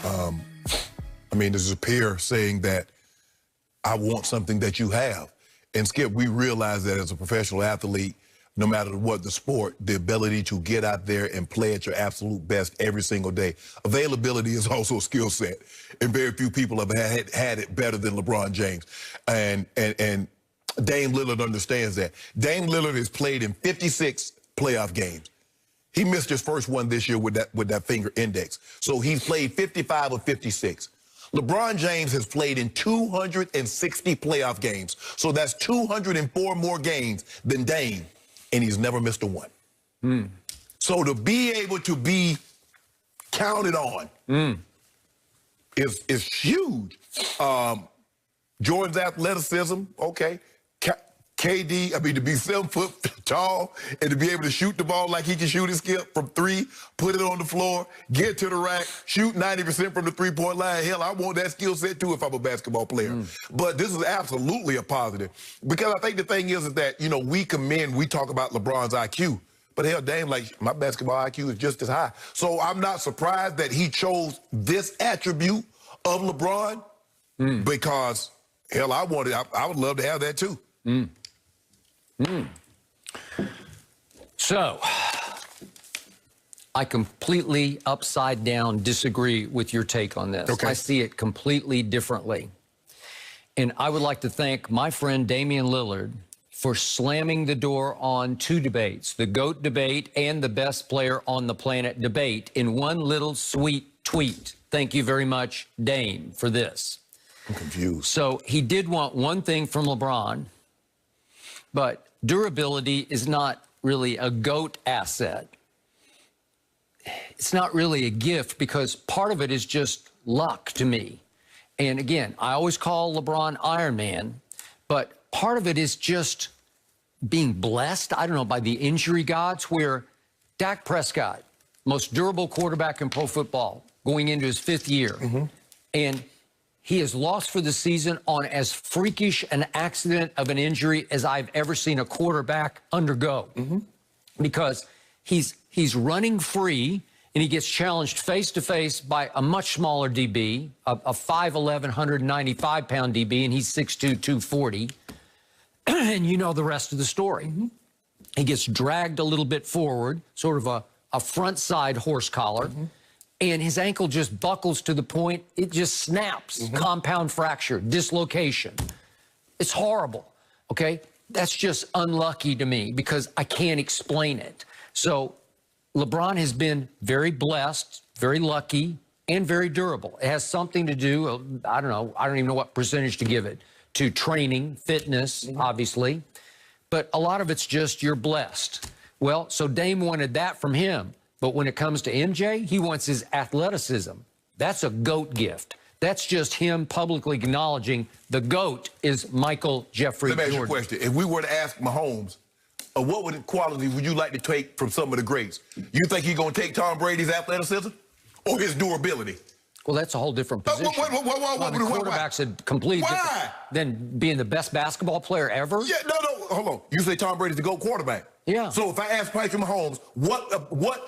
I mean, there's a peer saying that I want something that you have. And Skip, we realize that as a professional athlete, no matter what the sport, the ability to get out there and play at your absolute best every single day. Availability is also a skill set, and very few people have had it better than LeBron James. And Dame Lillard understands that. Dame Lillard has played in 56 playoff games. He missed his first one this year with that finger index. So he's played 55 of 56. LeBron James has played in 260 playoff games. So that's 204 more games than Dame, and he's never missed a one. So to be able to be counted on is huge. Jordan's athleticism, okay. KD, I mean, to be 7 foot tall and to be able to shoot the ball like he can shoot it, Skip, from three, put it on the floor, get to the rack, shoot 90% from the three-point line. Hell, I want that skill set too if I'm a basketball player. But this is absolutely a positive, because I think the thing is that, you know, we talk about LeBron's IQ, but hell, Dame, like, my basketball IQ is just as high. So I'm not surprised that he chose this attribute of LeBron because, hell, I would love to have that too. So, I completely upside down disagree with your take on this. Okay. I see it completely differently. And I would like to thank my friend Damian Lillard for slamming the door on two debates, the GOAT debate and the best player on the planet debate, in one little sweet tweet. Thank you very much, Dame, for this. I'm confused. So he did want one thing from LeBron, but durability is not really a GOAT asset. It's not really a gift, because part of it is just luck to me. And again, I always call LeBron Iron Man, but part of it is just being blessed, I don't know, by the injury gods, where Dak Prescott, most durable quarterback in pro football, going into his 5th year, and he is lost for the season on as freakish an accident of an injury as I've ever seen a quarterback undergo. Because he's running free, and he gets challenged face-to-face by a much smaller DB, a 5'11", 195-pound DB, and he's 6'2", 240. And you know the rest of the story. He gets dragged a little bit forward, sort of a front-side horse collar, and his ankle just buckles to the point it just snaps. Compound fracture, dislocation. It's horrible, okay? That's just unlucky to me, because I can't explain it. So LeBron has been very blessed, very lucky, and very durable. It has something to do, I don't even know what percentage to give it, to training, fitness, obviously. But a lot of it's just you're blessed. Well, so Dame wanted that from him. But when it comes to MJ, he wants his athleticism. That's a GOAT gift. That's just him publicly acknowledging the GOAT is Michael Jeffrey Jordan. Let me ask you a question. If we were to ask Mahomes, what quality would you like to take from some of the greats? You think he's going to take Tom Brady's athleticism or his durability? Well, that's a whole different position. Quarterback's a completely different than being the best basketball player ever. Yeah, no, hold on. You say Tom Brady's the GOAT quarterback. Yeah. So if I ask Patrick Mahomes, what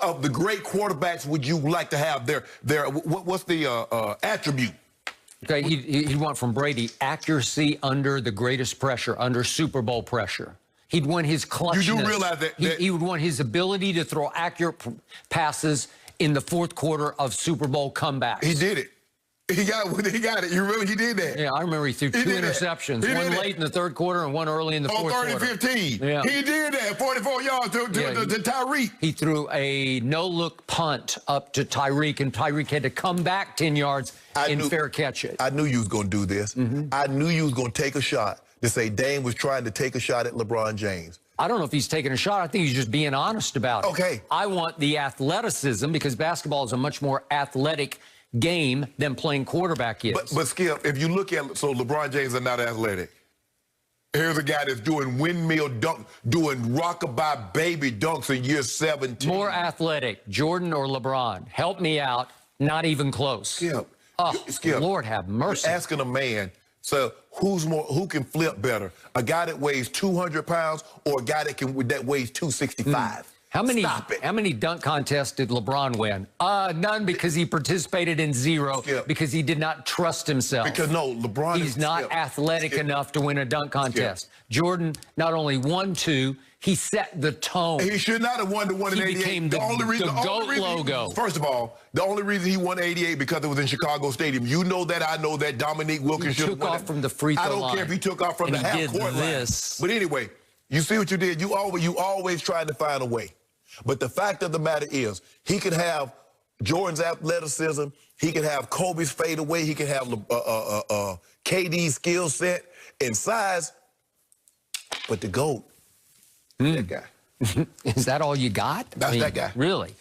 of the great quarterbacks would you like to have? What's the attribute? Okay, he'd want from Brady accuracy under the greatest pressure, under Super Bowl pressure. He'd want his clutchness. You do realize that he would want his ability to throw accurate passes in the 4th quarter of Super Bowl comebacks. He did it. He got it. You remember he did that? Yeah, I remember he threw 2 interceptions. One late in the 3rd quarter and one early in the 4th quarter. 30-15. Yeah. He did that. 44 yards to Tyreek. He threw a no-look punt up to Tyreek, and Tyreek had to come back 10 yards and fair catch it. I knew you was going to do this. I knew you was going to take a shot to say Dame was trying to take a shot at LeBron James. I don't know if he's taking a shot. I think he's just being honest about it. Okay. I want the athleticism, because basketball is a much more athletic game than playing quarterback is. But Skip, if you look at, so LeBron James is not athletic. Here's a guy that's doing windmill dunk, doing rockabye baby dunks in year 17. More athletic, Jordan or LeBron? Help me out. Not even close. Skip. Oh, Skip, Lord have mercy. You're asking a man, so who can flip better? A guy that weighs 200 pounds or a guy that weighs 265? Stop it. How many dunk contests did LeBron win? None, because he participated in zero, because he did not trust himself. Because no, LeBron He's not athletic enough to win a dunk contest. Jordan not only won 2, he set the tone. He should not have won the one in '88. He became the GOAT logo. First of all, the only reason he won '88 because it was in Chicago Stadium. You know that, I know that. Dominique Wilkins should have won. He took off from the free throw line. I don't care if he took off from the half-court line. But anyway, you see what you did. You always tried to find a way. But the fact of the matter is, he could have Jordan's athleticism. He could have Kobe's fadeaway. He could have KD's skill set and size. But the GOAT, that guy. Is that all you got? That's that guy. Really?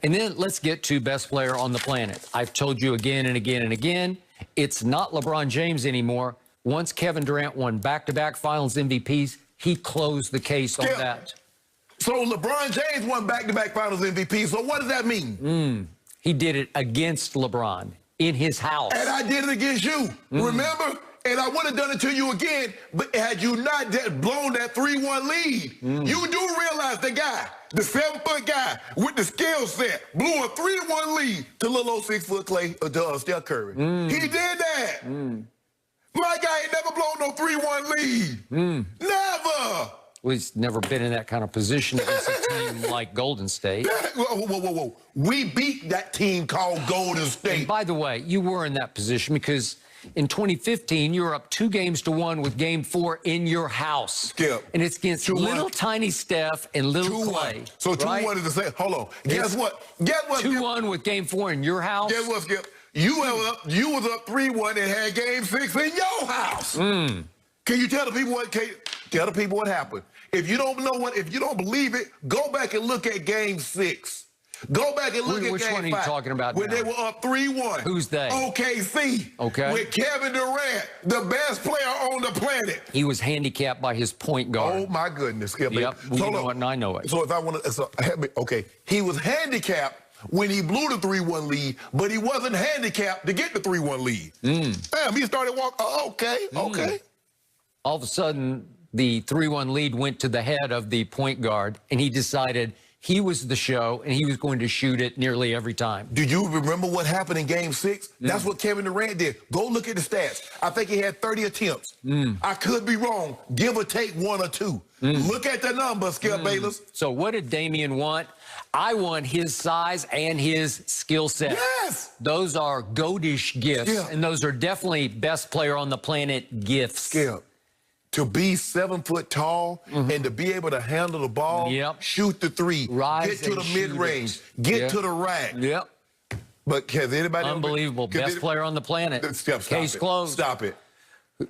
And then let's get to best player on the planet. I've told you again and again and again, it's not LeBron James anymore. Once Kevin Durant won back-to-back finals MVPs, he closed the case on that. So LeBron James won back-to-back finals MVP. So what does that mean? He did it against LeBron in his house. And I did it against you. Remember? And I would have done it to you again, but had you not blown that 3-1 lead, you do realize the guy, the 7-foot guy with the skill set, blew a 3-1 lead to little old 6-foot Steph Curry. He did that. My guy ain't never blown no 3-1 lead. Never. Well, he's never been in that kind of position against a team like Golden State. Whoa. We beat that team called Golden State. And by the way, you were in that position because in 2015, you were up 2-1 with Game 4 in your house. Skip. And it's against little tiny Steph and little Clay. So 2-1 is the same. Hold on. Guess what? 2-1 with Game 4 in your house. Guess what, Skip? You was up 3-1 and had Game 6 in your house. Can you tell the people what happened? If you don't know if you don't believe it, go back and look at Game 6. Go back and look at Game 5. Which one are you talking about when now? They were up 3-1. Who's they? OKC. Okay. With Kevin Durant, the best player on the planet. He was handicapped by his point guard. Oh, my goodness, Skip. Yep, you know it and I know it. So if I want to, okay, he was handicapped when he blew the 3-1 lead, but he wasn't handicapped to get the 3-1 lead. Damn, he started walking. Okay. All of a sudden, the 3-1 lead went to the head of the point guard, and he decided he was the show, and he was going to shoot it nearly every time. Do you remember what happened in Game 6? That's what Kevin Durant did. Go look at the stats. I think he had 30 attempts. I could be wrong. Give or take 1 or 2. Look at the numbers, Skip Bayless. So what did Damian want? I want his size and his skill set. Yes! Those are goatish gifts, and those are definitely best player on the planet gifts. Skip. To be 7 foot tall and to be able to handle the ball, shoot the 3, get to the mid-range, get to the rack. But has anybody... Unbelievable. Best player on the planet. Case closed. Stop it.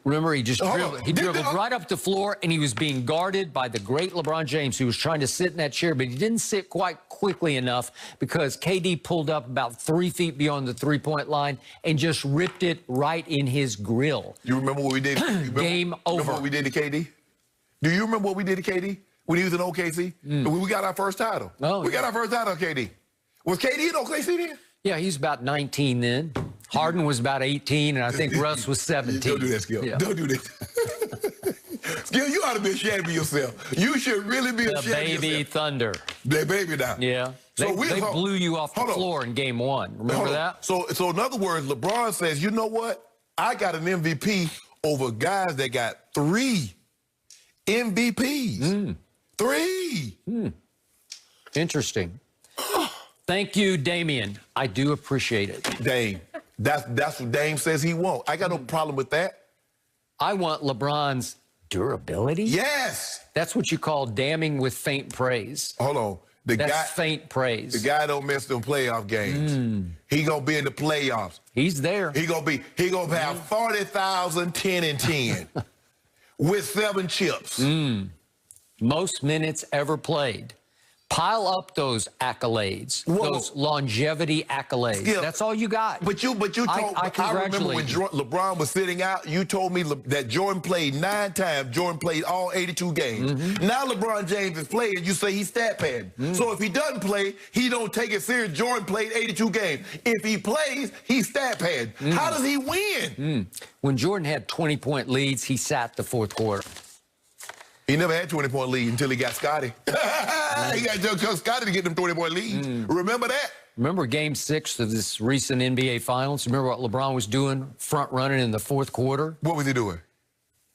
Remember, he just dribbled right up the floor, and he was being guarded by the great LeBron James, who was trying to sit in that chair, but he didn't sit quite quickly enough because KD pulled up about 3 feet beyond the three-point line and just ripped it right in his grill. You remember what we did? Game over. Remember what we did to KD? Do you remember what we did to KD when he was in OKC? When we got our first title. We got our first title, KD. Was KD in OKC then? Yeah, he was about 19 then. Harden was about 18, and I think Russ was 17. Don't do that, Skip. Don't do that. Skip, you ought to be ashamed of yourself. You should really be ashamed of yourself. The baby Thunder. The baby now. Yeah. So they blew you off the floor in Game 1. Remember that? So in other words, LeBron says, you know what? I got an MVP over guys that got 3 MVPs. 3. Interesting. Thank you, Damian. I do appreciate it. Dame. That's what Dame says he wants. I got no problem with that. I want LeBron's durability. Yes. That's what you call damning with faint praise. Hold on. That's faint praise. The guy don't miss them playoff games. He gonna be in the playoffs. He's there. He gonna have 40,000, 10 and 10 with 7 chips. Most minutes ever played. Pile up those accolades, those longevity accolades. Yeah. That's all you got. But you told I remember when LeBron was sitting out, you told me that Jordan played 9 times. Jordan played all 82 games. Now LeBron James is playing. You say he's stat padding. So if he doesn't play, he don't take it serious. Jordan played 82 games. If he plays, he's stat padding. How does he win? When Jordan had 20-point leads, he sat the fourth quarter. He never had 20-point lead until he got Scotty. He got Joe Scotty to get them 20-point leads. Remember that? Remember Game 6 of this recent NBA Finals? Remember what LeBron was doing, front running in the fourth quarter? What was he doing?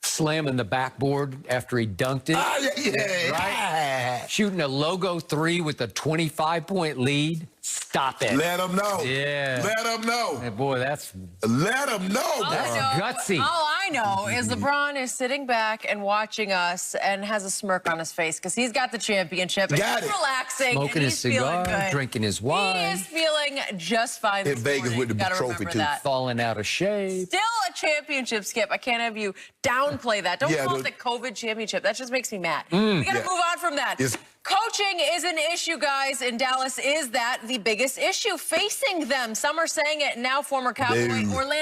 Slamming the backboard after he dunked it. Ah, yeah. Right? Shooting a logo 3 with a 25-point lead. Stop it. Let him know. Yeah. Let him know. Hey, boy, that's Let him know. That's gutsy. All I know is LeBron is sitting back and watching us and has a smirk on his face because he's got the championship. And Got he's it. relaxing. Smoking and his he's feeling cigar, good. drinking his wine. He is feeling just fine In this Vegas morning. with the Gotta trophy, remember too. that. Falling out of shape. Still a championship, Skip. I can't have you downplay that. Don't Yeah, call it the- the COVID championship. That just makes me mad. We got to Yeah. move on from that. It's- Coaching is an issue, guys, in Dallas. Is that the biggest issue facing them? Some are saying it now. Former Cowboy Dude. Orlando.